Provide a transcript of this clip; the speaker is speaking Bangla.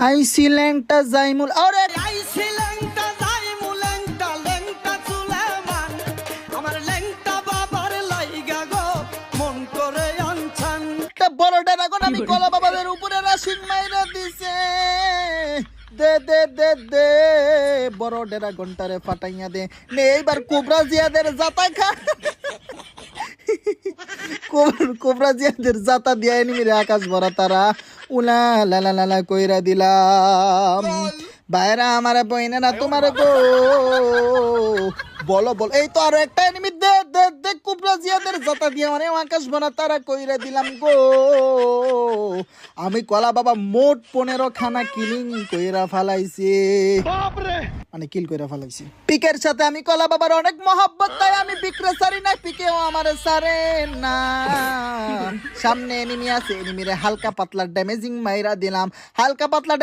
আইসি ল্যাংটা জাইমুল আরে আইছি ল্যাংটা যাইমু ল্যাংটা ল্যাংটা চুলেমান আমার ল্যাংটা বাবার লাইগা গো মন করে আনছান একটা বড় ড্রাগন আমি কলা বাবাদের উপরে রাশিং মাইরা দিছে দে দে দে দে বড় ড্রাগনটারে ফাটাইয়া দে নে এইবার কোবরা জিয়াদের জাতা খা কোবরা জিয়াদের জাতা দিয়া এনিমিরে আকাশ ভরা তারা উলা লা লা লা লা কইরা দিলাম বাইরা আমারে বইনে না তোমারে গো বলো বল এই তো আরো একটা এনিমি দে দে দে কোবরা জিয়াদের জাতা দিয়া মানে আকাশ ভরা তারা কইরা দিলাম গো আমি কলা বাবা মোট 15 খানা কিলিং কইরা ফালাইছি মানে কিল কইরা ফালাইছি পিকের সাথে আমি কলা বাবার অনেক মহব্বত তাই আমি পিকরে সারি না পিকেও আমারে সারে না সামনে এনিমি আছে এনিমিরে হালকা পাতলা ড্যামেজিং মাইরা দিলাম হালকা পাতলা